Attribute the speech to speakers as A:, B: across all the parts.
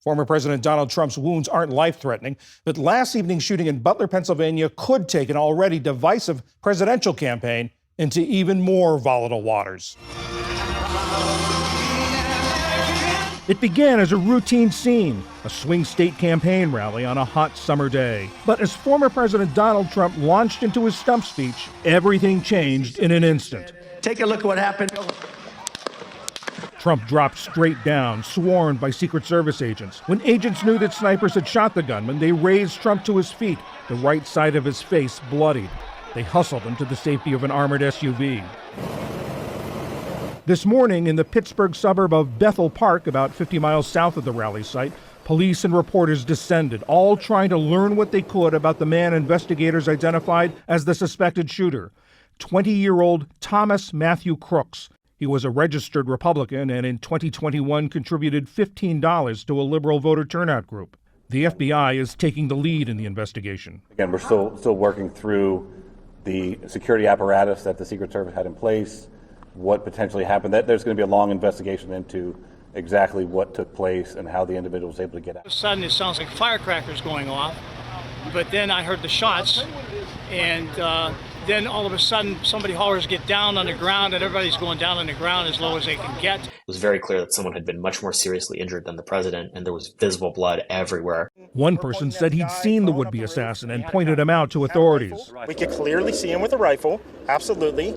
A: Former President Donald Trump's wounds aren't life-threatening, but last evening's shooting in Butler, Pennsylvania could take an already divisive presidential campaign into even more volatile waters. It began as a routine scene, a swing state campaign rally on a hot summer day. But as former President Donald Trump launched into his stump speech, everything changed in an instant.
B: Take a look at what happened.
A: Trump dropped straight down, swarmed by Secret Service agents. When agents knew that snipers had shot the gunman, they raised Trump to his feet, the right side of his face bloodied. They hustled him to the safety of an armored SUV. This morning, in the Pittsburgh suburb of Bethel Park, about 50 miles south of the rally site, police and reporters descended, all trying to learn what they could about the man investigators identified as the suspected shooter, 20-year-old Thomas Matthew Crooks. He was a registered Republican and in 2021 contributed $15 to a liberal voter turnout group. The FBI is taking the lead in the investigation.
C: Again, we're still working through the security apparatus that the Secret Service had in place, what potentially happened. There's going to be a long investigation into exactly what took place and how the individual was able to get out.
D: All of a sudden, it sounds like firecrackers going off, but then I heard the shots, and then all of a sudden, somebody hollers, "Get down on the ground," and everybody's going down on the ground as low as they can get.
E: It was very clear that someone had been much more seriously injured than the president, and there was visible blood everywhere.
A: One person said he'd seen the would-be assassin and pointed him out to authorities.
F: We could clearly see him with a rifle, absolutely.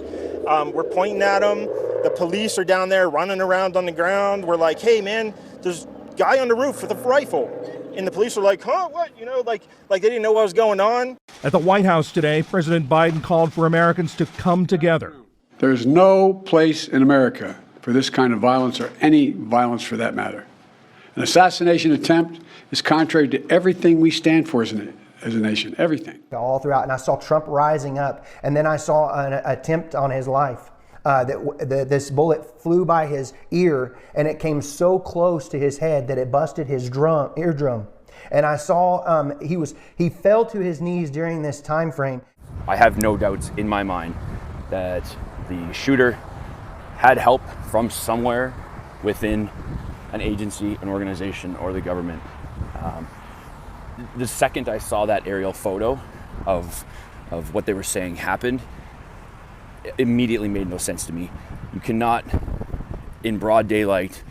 F: We're pointing at him. The police are down there running around on the ground. We're like, "Hey, man, there's a guy on the roof with a rifle." And the police are like, "Huh, what?" You know, like they didn't know what was going on.
A: At the White House today, President Biden called for Americans to come together.
G: There's no place in America for this kind of violence, or any violence for that matter. An assassination attempt is contrary to everything we stand for as a nation, everything.
H: All throughout, and I saw Trump rising up, and then I saw an attempt on his life. This bullet flew by his ear, and it came so close to his head that it busted his eardrum. And I saw he fell to his knees during this time frame.
I: I have no doubts in my mind that the shooter had help from somewhere within an agency, an organization, or the government. The second I saw that aerial photo of what they were saying happened, it immediately made no sense to me. You cannot, in broad daylight,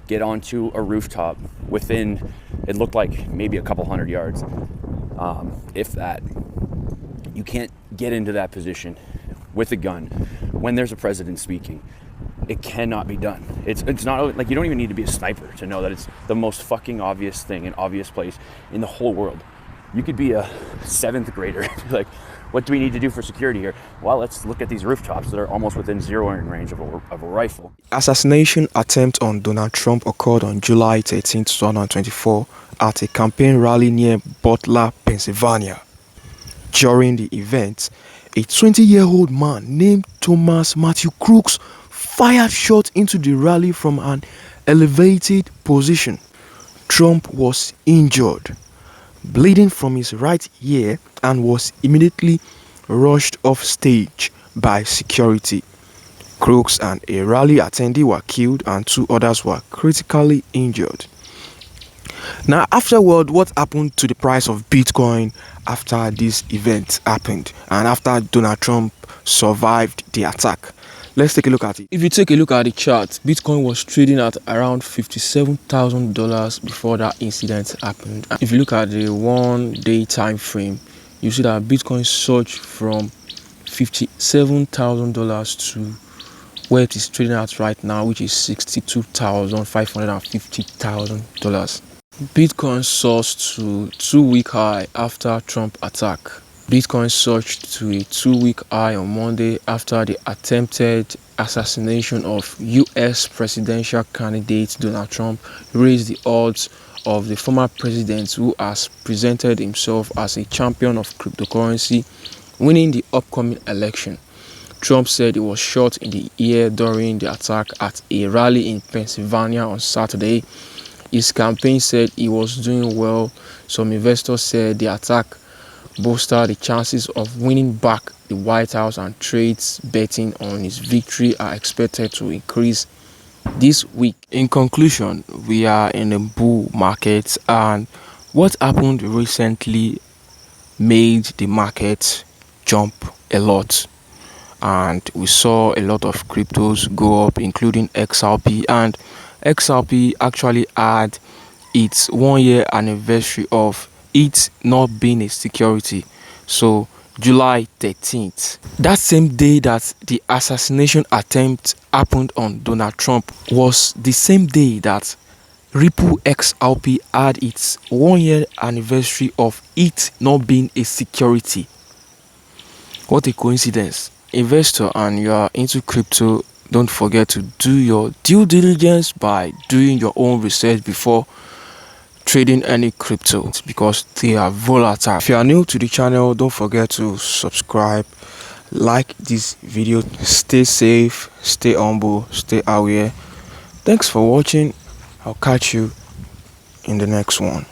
I: get onto a rooftop within, it looked like maybe a couple hundred yards, if that. You can't get into that position with a gun when there's a president speaking. It cannot be done. It's not like, you don't even need to be a sniper to know that it's the most fucking obvious thing, an obvious place in the whole world. You could be a 7th grader, like, what do we need to do for security here? Well, let's look at these rooftops that are almost within zeroing range of a rifle.
J: Assassination attempt on Donald Trump occurred on July 13, 2024 at a campaign rally near Butler, Pennsylvania. During the event, a 20-year-old man named Thomas Matthew Crooks fired shots into the rally from an elevated position. Trump was injured, bleeding from his right ear, and was immediately rushed off stage by security. Crooks and a rally attendee were killed and 2 others were critically injured. Now, afterward, what happened to the price of Bitcoin after this event happened and after Donald Trump survived the attack? Let's take a look at it.
K: If you take a look at the chart, Bitcoin was trading at around $57,000 before that incident happened. If you look at the 1-day time frame, you see that Bitcoin surged from $57,000 to where it is trading at right now, which is $62,550,000. Bitcoin sourced to 2-week high after Trump attack. Bitcoin surged to a 2-week high on Monday after the attempted assassination of U.S. presidential candidate Donald Trump raised the odds of the former president, who has presented himself as a champion of cryptocurrency, winning the upcoming election. Trump said he was shot in the ear during the attack at a rally in Pennsylvania on Saturday. His campaign said he was doing well. Some investors said the attack bolstered the chances of winning back the White House, and trades betting on his victory are expected to increase this week.
J: In conclusion, we are in a bull market, and what happened recently made the market jump a lot. And we saw a lot of cryptos go up, including XRP, and XRP actually had its 1 year anniversary of it not being a security. So July 13th, that same day that the assassination attempt happened on Donald Trump, was the same day that Ripple XRP had its 1 year anniversary of it not being a security. What a coincidence. Investor, and you are into crypto, don't forget to do your due diligence by doing your own research before trading any crypto, because they are volatile. If you are new to the channel, don't forget to subscribe, like this video. Stay safe, stay humble, stay aware. Thanks for watching. I'll catch you in the next one.